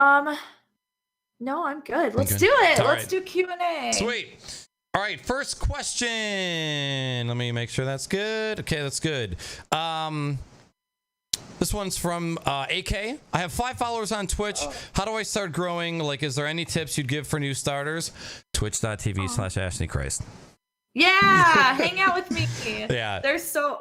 Um, no, I'm good. Let's do it. Let's do Q&A. Sweet. All right, first question. Let me make sure that's good. Okay, that's good. This one's from AK. I have 5 followers on Twitch. How do I start growing? Like, is there any tips you'd give for new starters? Twitch.tv/Ashnichrist. Yeah, hang out with me. Yeah. There's a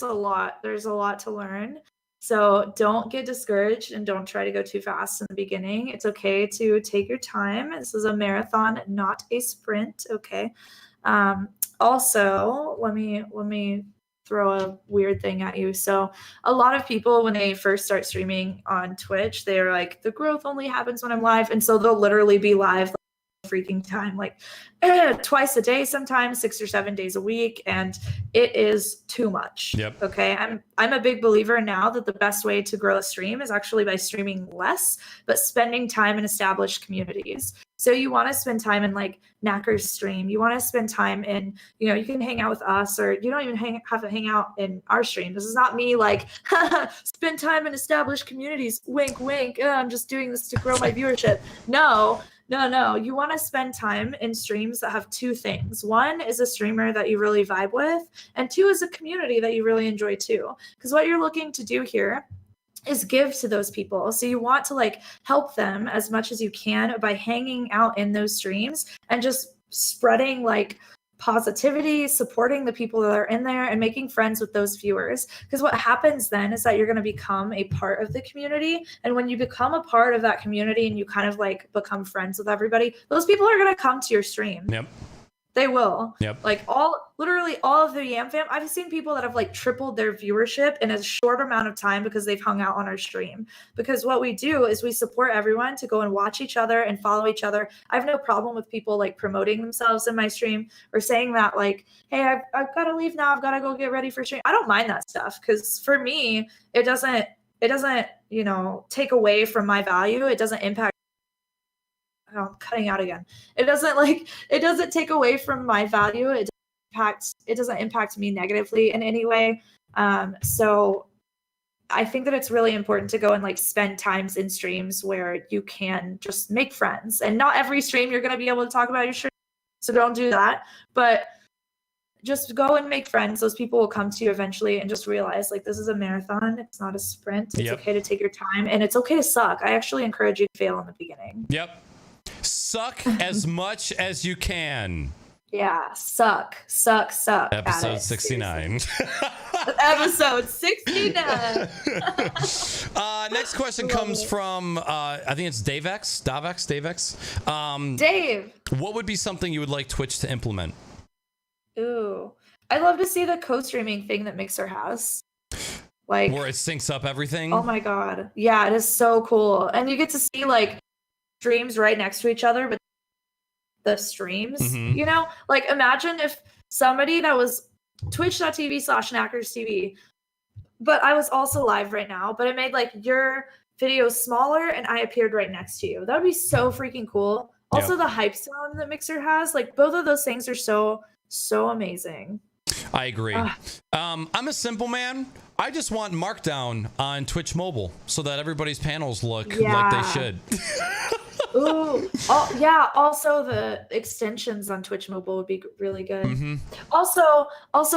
lot. There's a lot to learn. So don't get discouraged and don't try to go too fast in the beginning. It's okay to take your time. This is a marathon, not a sprint. Okay. Also, let me throw a weird thing at you. So a lot of people, when they first start streaming on Twitch, they're like, the growth only happens when I'm live. And so they'll literally be live freaking time, like twice a day, sometimes 6 or 7 days a week, and it is too much. Yep. Okay, I'm a big believer now that the best way to grow a stream is actually by streaming less but spending time in established communities. So you want to spend time in like Knacker's stream, you want to spend time in, you know, you can hang out with us, or you don't even have to hang out in our stream. This is not me like spend time in established communities, wink wink, I'm just doing this to grow my viewership. No, you want to spend time in streams that have 2 things. 1 is a streamer that you really vibe with, and 2 is a community that you really enjoy too. Because what you're looking to do here is give to those people. So you want to like help them as much as you can by hanging out in those streams and just spreading like positivity, supporting the people that are in there, and making friends with those viewers. Because what happens then is that you're going to become a part of the community, and when you become a part of that community and you kind of like become friends with everybody, those people are going to come to your stream. Yep. They will. Yep. Like literally all of the Yam fam, I've seen people that have like tripled their viewership in a short amount of time because they've hung out on our stream. Because what we do is we support everyone to go and watch each other and follow each other. I have no problem with people like promoting themselves in my stream or saying that like, hey, I've got to leave now. I've got to go get ready for stream. I don't mind that stuff because for me, it doesn't, you know, take away from my value. It doesn't impact. Oh, I'm cutting out again. It doesn't take away from my value. It doesn't impact me negatively in any way. So I think that it's really important to go and like spend times in streams where you can just make friends. And not every stream you're going to be able to talk about your stream, so don't do that. But just go and make friends. Those people will come to you eventually, and just realize like this is a marathon. It's not a sprint. It's okay to take your time, and it's okay to suck. I actually encourage you to fail in the beginning. Yep. Suck as much as you can. Yeah, suck. Episode 69. Episode 69. Next question comes from, I think it's Davex. Dave. What would be something you would like Twitch to implement? Ooh, I'd love to see the co-streaming thing that Mixer has. Like where it syncs up everything. Oh my god. Yeah, it is so cool. And you get to see like streams right next to each other, but the streams, you know, like imagine if somebody that was twitch.tv/KnackersTV, but I was also live right now, but it made like your video smaller and I appeared right next to you. That would be so freaking cool. Also the hype sound that Mixer has, like both of those things are so amazing. I agree. I'm a simple man. I just want Markdown on Twitch mobile so that everybody's panels look like they should. Ooh, yeah. Also, the extensions on Twitch mobile would be really good. Also,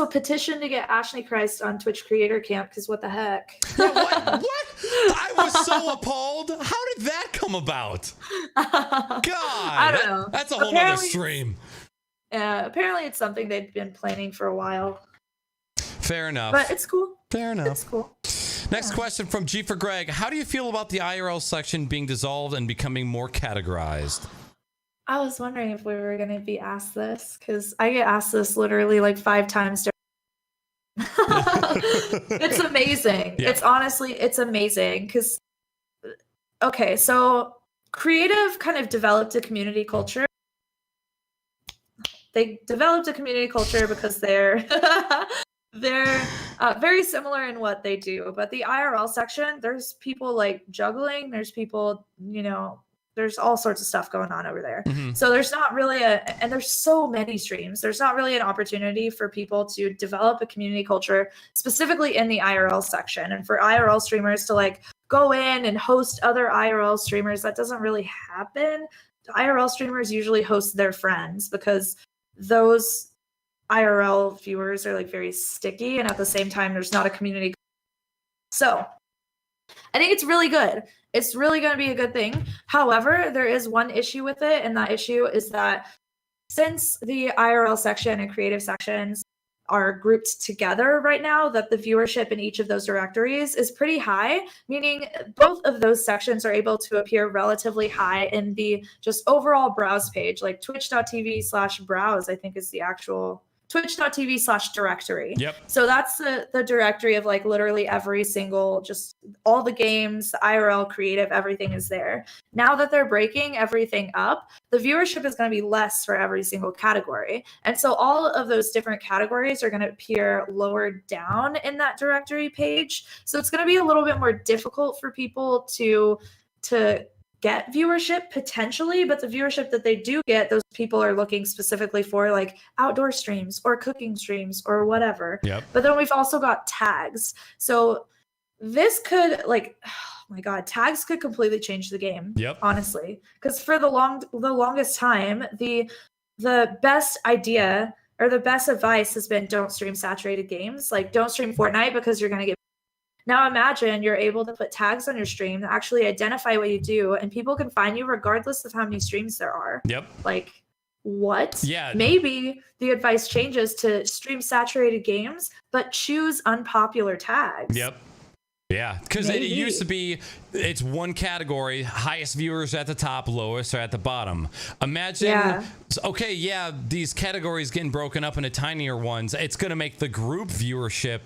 petition to get Ashnichrist on Twitch Creator Camp, because what the heck? Yeah, what? I was so appalled. How did that come about? God, I don't know. That's a whole other stream. Apparently it's something they've been planning for a while. Fair enough. But it's cool. Fair enough. It's cool. Next question from G for Greg. How do you feel about the IRL section being dissolved and becoming more categorized? I was wondering if we were going to be asked this, because I get asked this literally like 5 times. It's amazing. Yeah. It's amazing because, okay, so Creative kind of developed a community culture. They developed a community culture because they're very similar in what they do. But the IRL section, there's people like juggling. There's people, you know, there's all sorts of stuff going on over there. Mm-hmm. So there's not really and there's so many streams. There's not really an opportunity for people to develop a community culture specifically in the IRL section, and for IRL streamers to like go in and host other IRL streamers. That doesn't really happen. The IRL streamers usually host their friends because those IRL viewers are like very sticky, and at the same time there's not a community. So I think it's really good. It's really going to be a good thing. However, there is one issue with it, and that issue is that since the IRL section and creative sections are grouped together right now, that the viewership in each of those directories is pretty high, meaning both of those sections are able to appear relatively high in the just overall browse page, like twitch.tv/browse, I think is the actual twitch.tv/directory. Yep. So that's the directory of like literally every single, just all the games, the IRL, creative, everything is there. Now that they're breaking everything up, the viewership is going to be less for every single category. And so all of those different categories are going to appear lower down in that directory page. So it's going to be a little bit more difficult for people to get viewership potentially, but the viewership that they do get, those people are looking specifically for like outdoor streams or cooking streams or whatever. Yep. But then we've also got tags. So this could like, oh my God, tags could completely change the game. Yep. Honestly, because for the longest time, the best idea or the best advice has been don't stream saturated games. Like don't stream Fortnite because you're going to get. Now imagine you're able to put tags on your stream that actually identify what you do, and people can find you regardless of how many streams there are. Yep. Like, what? Yeah. Maybe the advice changes to stream saturated games, but choose unpopular tags. Yep. Yeah, because it used to be, it's one category, highest viewers at the top, lowest are at the bottom. Imagine, okay, yeah, these categories getting broken up into tinier ones, it's going to make the group viewership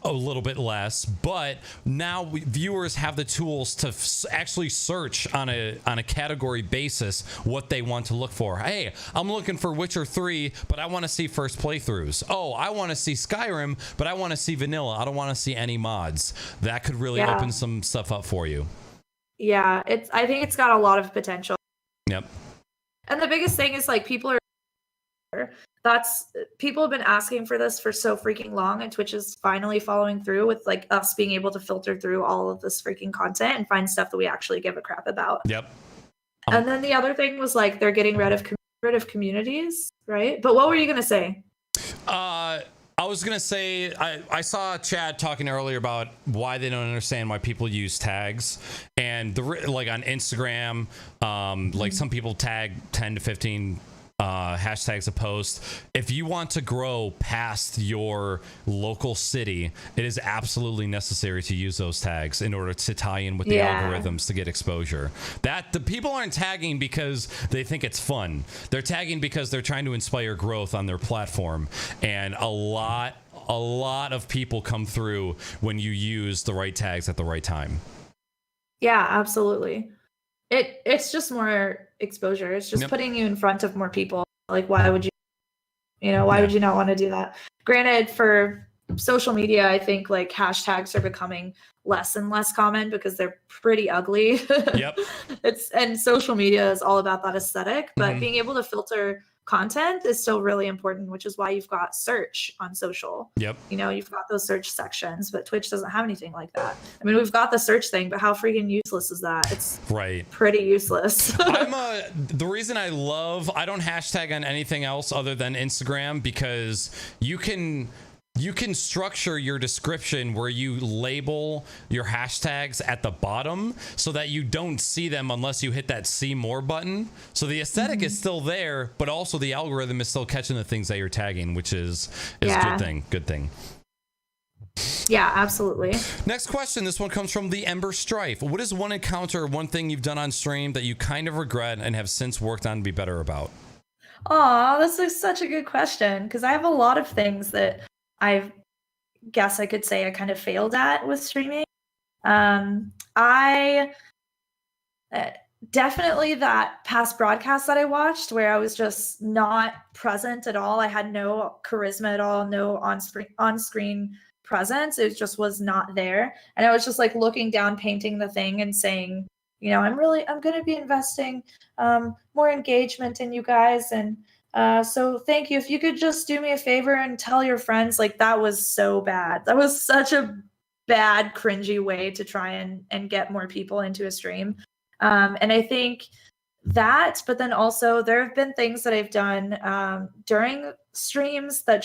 a little bit less, but now viewers have the tools to actually search on a category basis what they want to look for. Hey, I'm looking for Witcher 3, but I want to see first playthroughs. Oh, I want to see Skyrim, but I want to see vanilla. I don't want to see any mods. That could really open some stuff up for you. Yeah, I think it's got a lot of potential. Yep. And the biggest thing is like people have been asking for this for so freaking long, and Twitch is finally following through with like us being able to filter through all of this freaking content and find stuff that we actually give a crap about. Yep. And then the other thing was like they're getting rid of communities, right? But what were you gonna say? I was going to say, I saw Chad talking earlier about why they don't understand why people use tags. And like on Instagram, like some people tag 10 to 15 hashtags a post. If you want to grow past your local city, it is absolutely necessary to use those tags in order to tie in with the algorithms to get exposure. That the people aren't tagging because they think it's fun. They're tagging because they're trying to inspire growth on their platform. And a lot of people come through when you use the right tags at the right time. Yeah, absolutely. It's just more exposure. It's just putting you in front of more people. Like, why would why would you not want to do that? Granted, for social media, I think like hashtags are becoming less and less common because they're pretty ugly. Yep. And social media is all about that aesthetic, but being able to filter content is still really important, which is why you've got search on social. Yep. You've got those search sections, but Twitch doesn't have anything like that. I mean, we've got the search thing, but how freaking useless is that? It's pretty useless. The reason I don't hashtag on anything else other than Instagram, because you can structure your description where you label your hashtags at the bottom so that you don't see them unless you hit that see more button. So the aesthetic is still there, but also the algorithm is still catching the things that you're tagging, which is a good thing. Yeah, absolutely. Next question. This one comes from the Ember Strife. What is one encounter or one thing you've done on stream that you kind of regret and have since worked on to be better about? Oh, that's such a good question, because I have a lot of things that I guess I could say I kind of failed at with streaming. I definitely that past broadcast that I watched where I was just not present at all. I had no charisma at all, no on-screen presence. It just was not there. And I was just like looking down, painting the thing and saying, I'm going to be investing more engagement in you guys. And so thank you. If you could just do me a favor and tell your friends, like, that was so bad. That was such a bad, cringy way to try and get more people into a stream. And I think that, but then also there have been things that I've done during streams that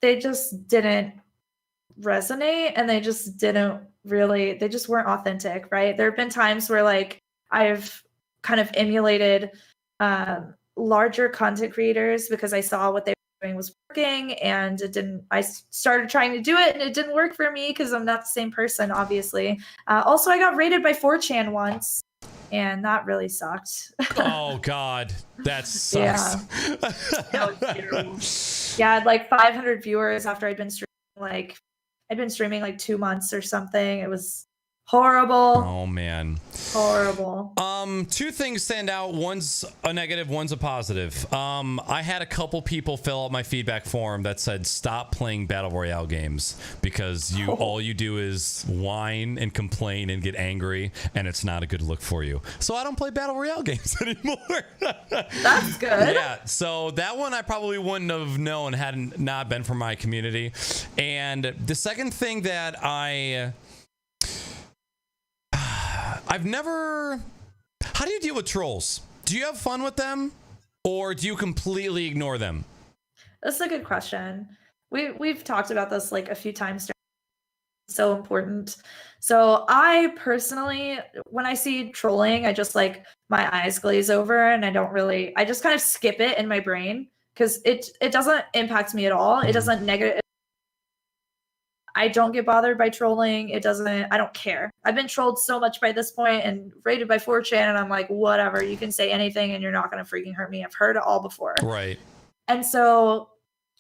they just didn't resonate, and they just weren't authentic, right? There have been times where like I've kind of emulated larger content creators because I saw what they were doing was working, and I started trying to do it and it didn't work for me because I'm not the same person, obviously. Also, I got raided by 4chan once, and that really sucked. Oh God, that sucks. Yeah. That was terrible. Yeah, I had like 500 viewers after I'd been streaming like 2 months or something. It was horrible. Oh man. Horrible. Two things stand out. One's a negative, one's a positive. I had a couple people fill out my feedback form that said stop playing battle royale games because all you do is whine and complain and get angry, and it's not a good look for you. So I don't play battle royale games anymore. That's good. Yeah, so that one I probably wouldn't have known had it not been for my community. And the second thing that I've never... How do you deal with trolls? Do you have fun with them, or do you completely ignore them? That's a good question. We've talked about this like a few times. It's so important. So I personally, when I see trolling, I just like my eyes glaze over, and I just kind of skip it in my brain because it doesn't impact me at all. It doesn't negative. I don't get bothered by trolling. I don't care. I've been trolled so much by this point and rated by 4chan, and I'm like, whatever, you can say anything and you're not going to freaking hurt me. I've heard it all before. Right. And so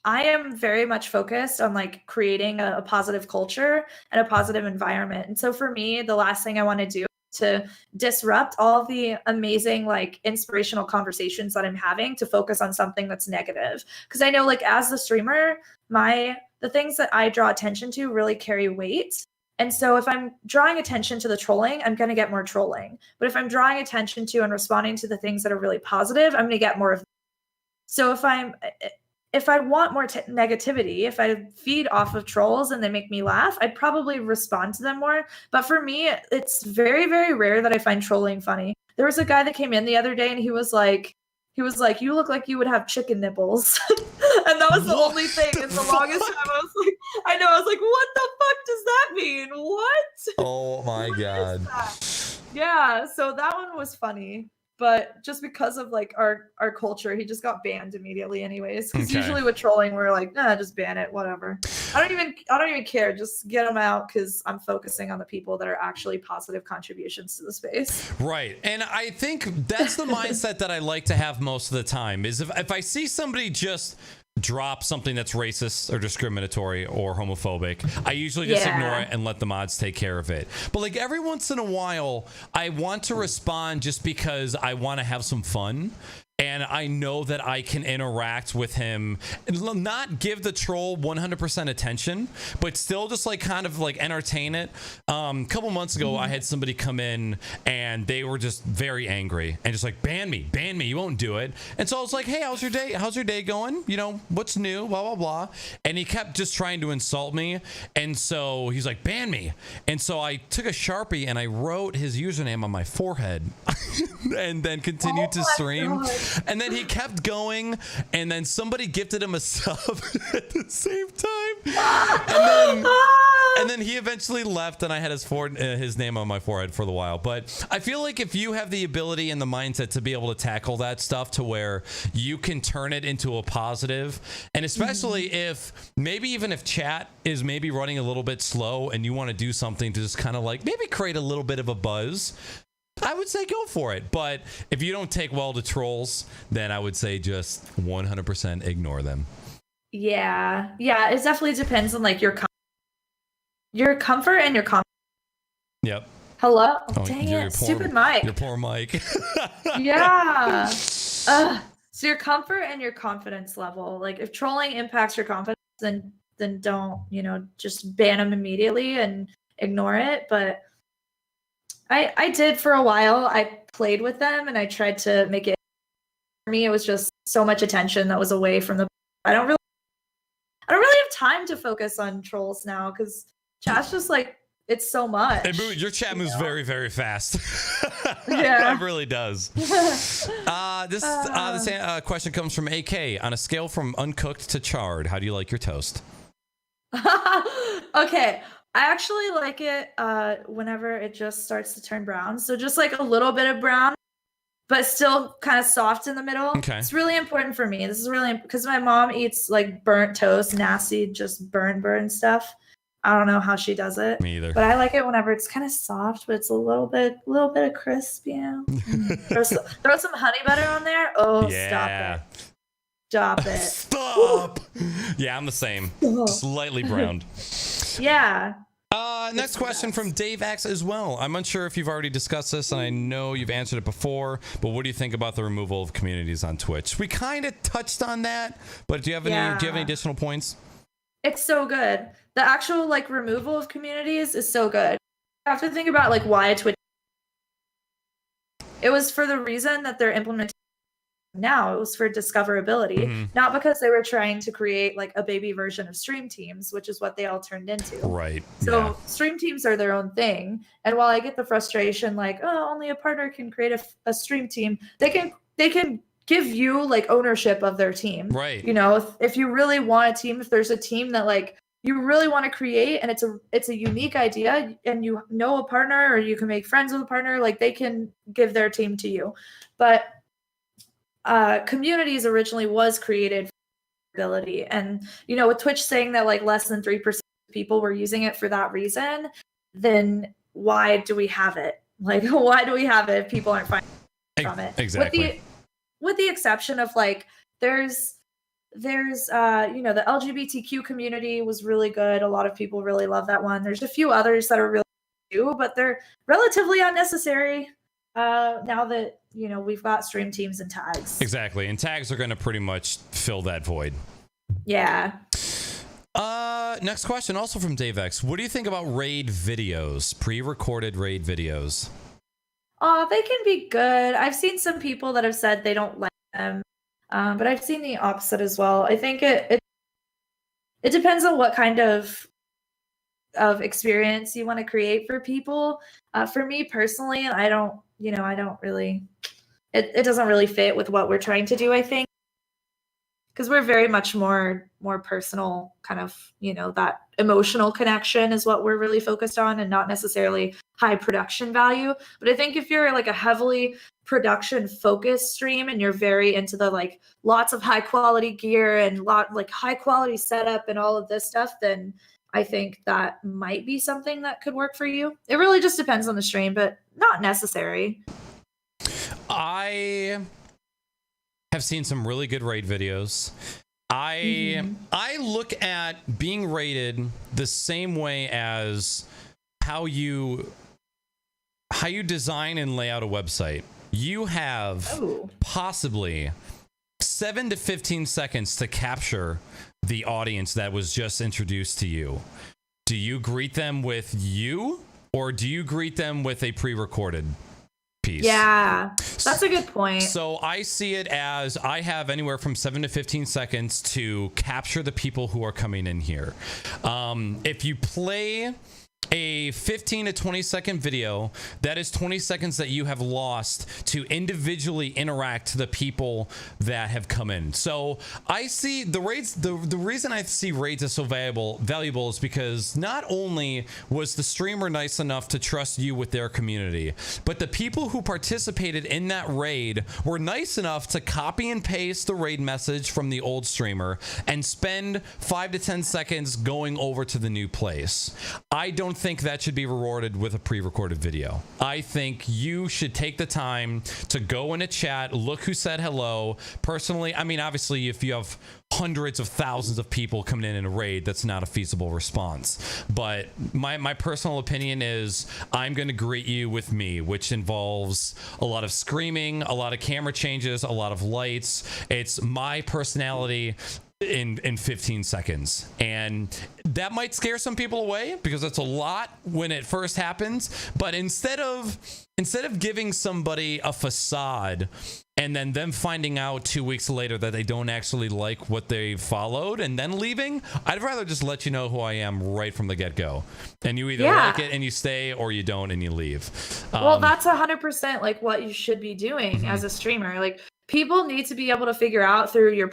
I am very much focused on like creating a positive culture and a positive environment. And so for me, the last thing I want to do to disrupt all of the amazing, like inspirational conversations that I'm having to focus on something that's negative. Because I know like as the streamer, the things that I draw attention to really carry weight. And so if I'm drawing attention to the trolling, I'm going to get more trolling. But if I'm drawing attention to and responding to the things that are really positive, I'm going to get more of them. So if I want more negativity, if I feed off of trolls and they make me laugh, I'd probably respond to them more. But for me, it's very, very rare that I find trolling funny. There was a guy that came in the other day and he was like, you look like you would have chicken nipples. And that was the only thing in the longest time. I was like, what the fuck does that mean? What? Oh my God. Yeah, so that one was funny. But just because of like our culture, he just got banned immediately anyways. Because usually with trolling, we're like, nah, just ban it, whatever. I don't even care. Just get them out because I'm focusing on the people that are actually positive contributions to the space. Right. And I think that's the mindset that I like to have most of the time is if I see somebody just drop something that's racist or discriminatory or homophobic, I usually just ignore it and let the mods take care of it. But like every once in a while, I want to respond just because I want to have some fun. And I know that I can interact with him and not give the troll 100% attention, but still just like kind of like entertain it. A couple months ago, I had somebody come in and they were just very angry and just like, ban me, you won't do it. And so I was like, hey, how's your day going? You know, what's new, blah, blah, blah. And he kept just trying to insult me. And so he's like, ban me. And so I took a Sharpie and I wrote his username on my forehead and then continued to stream. God. And then he kept going, and then somebody gifted him a sub at the same time. And then he eventually left, and I had his name on my forehead for a while. But I feel like if you have the ability and the mindset to be able to tackle that stuff to where you can turn it into a positive, and especially if chat is maybe running a little bit slow and you want to do something to just kind of like maybe create a little bit of a buzz, I would say go for it. But if you don't take well to trolls, then I would say just 100% ignore them. Yeah, it definitely depends on like your comfort and your confidence. Yep. Hello? Oh, dang it, stupid mic. Your poor mic. Yeah. So your comfort and your confidence level. Like if trolling impacts your confidence, then don't, just ban them immediately and ignore it. But I did for a while. I played with them and I tried to make it, for me it was just so much attention that was away from the I don't really have time to focus on trolls now because chat's just like it's so much. Your chat moves very, very fast. Yeah. It really does. This question comes from AK. On a scale from uncooked to charred, how do you like your toast? Okay, I actually like it whenever it just starts to turn brown. So just like a little bit of brown, but still kind of soft in the middle. Okay. It's really important for me. This is really because my mom eats like burnt toast, nasty, just burn stuff. I don't know how she does it. Me either. But I like it whenever it's kind of soft, but it's a little bit of crisp, you know. throw some honey butter on there. Oh, yeah. Stop it. Stop. Yeah, I'm the same. Slightly browned. Yeah. Next question from Dave X as well. I'm unsure if you've already discussed this, and I know you've answered it before, but what do you think about the removal of communities on Twitch? We kind of touched on that, but do you have any additional points? It's so good. The actual like removal of communities is so good. You have to think about like why Twitch. It was for the reason that they're implementing now. It was for discoverability, not because they were trying to create like a baby version of stream teams, which is what they all turned into. Right. So stream teams are their own thing. And while I get the frustration, like, oh, only a partner can create a stream team, they can give you like ownership of their team. Right. You know, if you really want a team, if there's a team that like you really want to create and it's a unique idea and you know a partner or you can make friends with a partner, like they can give their team to you. But communities originally was created for ability. And, you know, with Twitch saying that like less than 3% of people were using it for that reason, then why do we have it? Like, why do we have it if people aren't finding from it? Exactly. With the exception of like, there's you know, the LGBTQ community was really good. A lot of people really love that one. There's a few others that are really good, but they're relatively unnecessary now that, you know, we've got stream teams and tags. Exactly. And tags are going to pretty much fill that void. Yeah. Next question, also from Dave X. What do you think about raid videos, pre-recorded raid videos? Oh, they can be good. I've seen some people that have said they don't like them, but I've seen the opposite as well. I think it depends on what kind of experience you want to create for people. For me personally, I don't really, it doesn't really fit with what we're trying to do, I think, because we're very much more personal, kind of, you know, that emotional connection is what we're really focused on and not necessarily high production value. But I think if you're like a heavily production focused stream and you're very into the like lots of high quality gear and like high quality setup and all of this stuff, then I think that might be something that could work for you. It really just depends on the stream, but not necessary. I have seen some really good raid videos. I look at being rated the same way as how you design and lay out a website. You have possibly 7 to 15 seconds to capture the audience that was just introduced to you. Do you greet them with you, or do you greet them with a pre-recorded piece? Yeah, that's a good point. So I see it as I have anywhere from 7 to 15 seconds to capture the people who are coming in here. If you play a 15 to 20 second video, that is 20 seconds that you have lost to individually interact to the people that have come in. So I see the raids, the reason I see raids as so valuable is because not only was the streamer nice enough to trust you with their community, but the people who participated in that raid were nice enough to copy and paste the raid message from the old streamer and spend 5 to 10 seconds going over to the new place. I don't think that should be rewarded with a pre-recorded video. I think you should take the time to go in a chat, look who said hello. Personally, I mean, obviously, if you have hundreds of thousands of people coming in a raid, that's not a feasible response. But my personal opinion is I'm going to greet you with me, which involves a lot of screaming, a lot of camera changes, a lot of lights. It's my personality in 15 seconds. And that might scare some people away because it's a lot when it first happens. But instead of giving somebody a facade and then them finding out 2 weeks later that they don't actually like what they followed and then leaving, I'd rather just let you know who I am right from the get-go. And you either like it and you stay, or you don't and you leave. Well, that's 100% like what you should be doing as a streamer. Like, people need to be able to figure out through your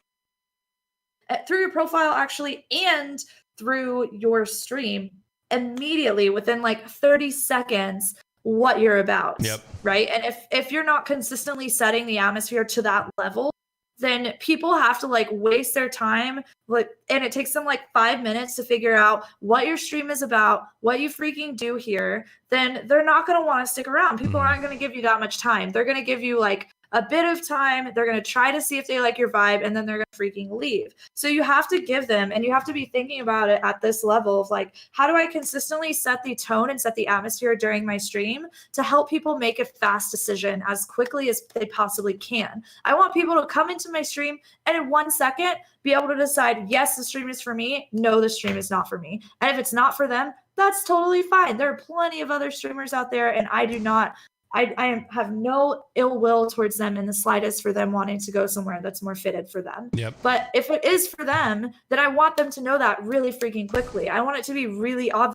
profile actually, and through your stream immediately within like 30 seconds what you're about. Yep. Right. And if you're not consistently setting the atmosphere to that level, then people have to like waste their time, like, and it takes them like 5 minutes to figure out what your stream is about, what you freaking do here. Then they're not going to want to stick around. People aren't going to give you that much time. They're going to give you like a bit of time. They're going to try to see if they like your vibe, and then they're going to freaking leave. So you have to give them, and you have to be thinking about it at this level of like, how do I consistently set the tone and set the atmosphere during my stream to help people make a fast decision as quickly as they possibly can? I want people to come into my stream and in 1 second be able to decide, yes, the stream is for me. No, the stream is not for me. And if it's not for them, that's totally fine. There are plenty of other streamers out there, and I have no ill will towards them in the slightest for them wanting to go somewhere that's more fitted for them. Yep. But if it is for them, then I want them to know that really freaking quickly. I want it to be really obvious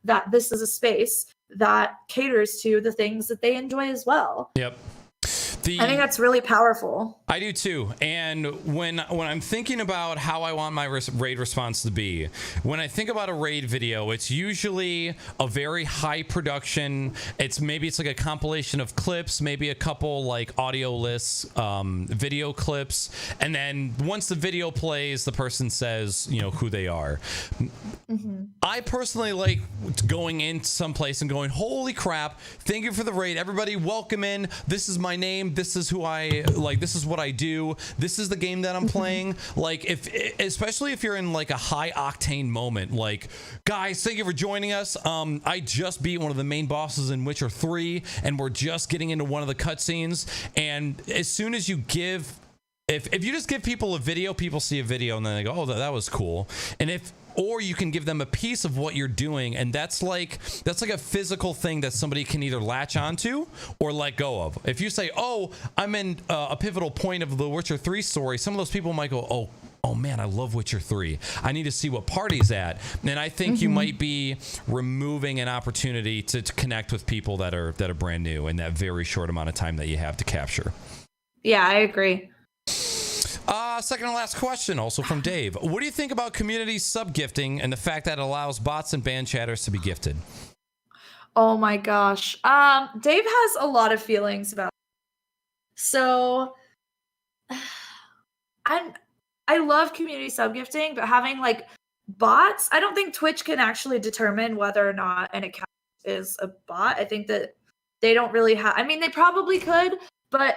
that this is a space that caters to the things that they enjoy as well. Yep. I think that's really powerful. I do too. And when I'm thinking about how I want my raid response to be, when I think about a raid video, it's usually a very high production. It's like a compilation of clips, maybe a couple like audio lists, video clips, and then once the video plays, the person says, who they are. Mm-hmm. I personally like going into someplace and going, holy crap, thank you for the raid, everybody, welcome in, this is my name, this is who I like, this is what I do, this is the game that I'm playing. Like, especially if you're in like a high octane moment, like, guys, thank you for joining us. I just beat one of the main bosses in Witcher 3, and we're just getting into one of the cutscenes. And as soon as you give, if you just give people a video, people see a video and then they go, oh, that was cool. And or you can give them a piece of what you're doing, and that's like a physical thing that somebody can either latch onto or let go of. If you say, oh, I'm in a pivotal point of the Witcher 3 story, some of those people might go, oh man, I love Witcher 3. I need to see what party's at. And I think you might be removing an opportunity to connect with people that are brand new in that very short amount of time that you have to capture. Yeah, I agree. Second and last question, also from Dave. What do you think about community sub-gifting and the fact that it allows bots and band chatters to be gifted? Oh my gosh. Dave has a lot of feelings about it. So I love community sub-gifting, but having like bots, I don't think Twitch can actually determine whether or not an account is a bot. I think that they don't really have, they probably could, but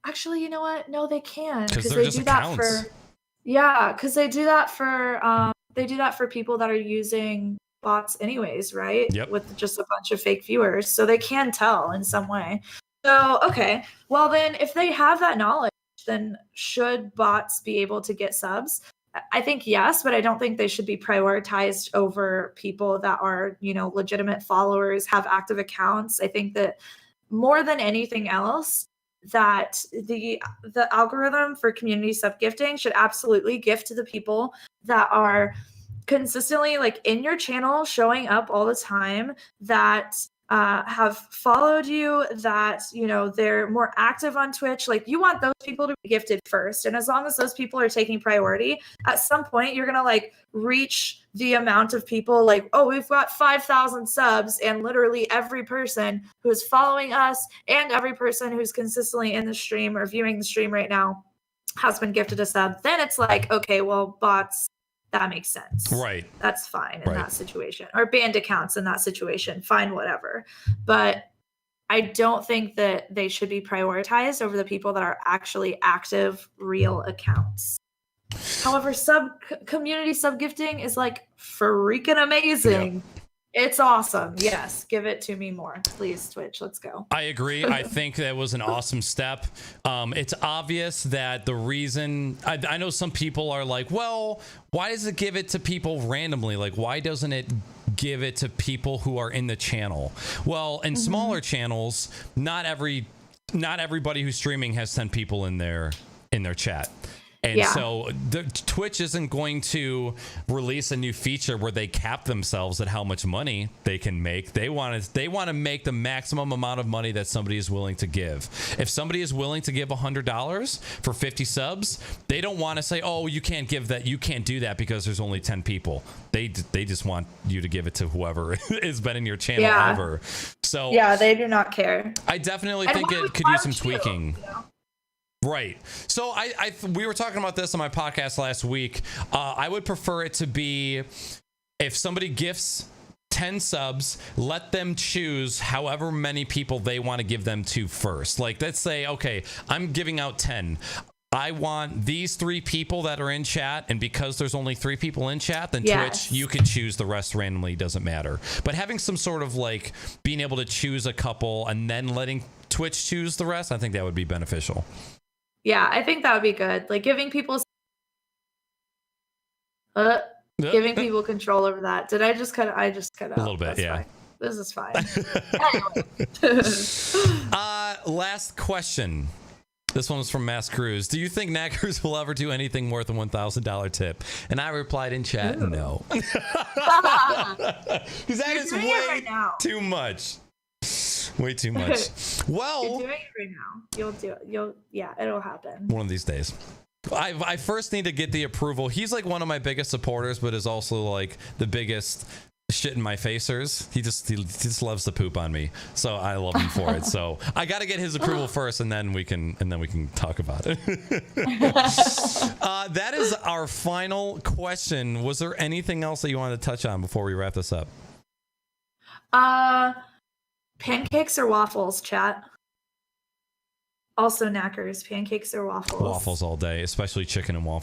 actually, you know what? No, they can, because they do that for, because they do that for people that are using bots anyways, right? Yep. With just a bunch of fake viewers, so they can tell in some way. So okay, well then, if they have that knowledge, then should bots be able to get subs? I think yes, but I don't think they should be prioritized over people that are, legitimate followers, have active accounts. I think that more than anything else, that the algorithm for community sub-gifting should absolutely gift to the people that are consistently like in your channel, showing up all the time, that have followed you, that they're more active on Twitch. Like, you want those people to be gifted first, and as long as those people are taking priority, at some point you're gonna like reach the amount of people like, oh, we've got 5,000 subs, and literally every person who is following us and every person who's consistently in the stream or viewing the stream right now has been gifted a sub. Then it's like, okay, well, bots, that makes sense. Right. That's fine in that situation. Or banned accounts in that situation. Fine, whatever. But I don't think that they should be prioritized over the people that are actually active, real accounts. However, community sub-gifting is like freaking amazing. It's awesome. Yes, give it to me more, please. Twitch, let's go. I agree. I think that was an awesome step. It's obvious that the reason I know some people are like, well, why does it give it to people randomly? Like, why doesn't it give it to people who are in the channel? Well, in smaller channels, not everybody who's streaming has 10 people in their chat. And so Twitch isn't going to release a new feature where they cap themselves at how much money they can make. They want to make the maximum amount of money that somebody is willing to give. If somebody is willing to give $100 for 50 subs, they don't want to say, "Oh, you can't give that. You can't do that because there's only 10 people." They just want you to give it to whoever has been in your channel ever. So yeah, they do not care. I definitely think it could use some tweaking. Right. So we were talking about this on my podcast last week. I would prefer it to be, if somebody gifts 10 subs, let them choose however many people they want to give them to first. Like, let's say, okay, I'm giving out 10. I want these 3 people that are in chat, and because there's only 3 people in chat, then Twitch, you can choose the rest randomly, doesn't matter. But having some sort of like being able to choose a couple and then letting Twitch choose the rest, I think that would be beneficial. Yeah, I think that would be good. Like giving people control over that. Did I just cut it? I just cut it a little bit. That's fine. This is fine. Last question. This one was from Mass Cruz. Do you think Knackers will ever do anything worth a $1,000 tip? And I replied in chat, no. Because that is way too much. Way too much. Well, you're doing it right now. You'll do it. It'll happen one of these days. I first need to get the approval. He's like one of my biggest supporters, but is also like the biggest shit in my facers. He just loves to poop on me, so I love him for it. So I got to get his approval first, and then we can talk about it. That is our final question. Was there anything else that you wanted to touch on before we wrap this up? Pancakes or waffles, chat? Also Knackers, pancakes or waffles? Waffles all day, especially chicken and waffles.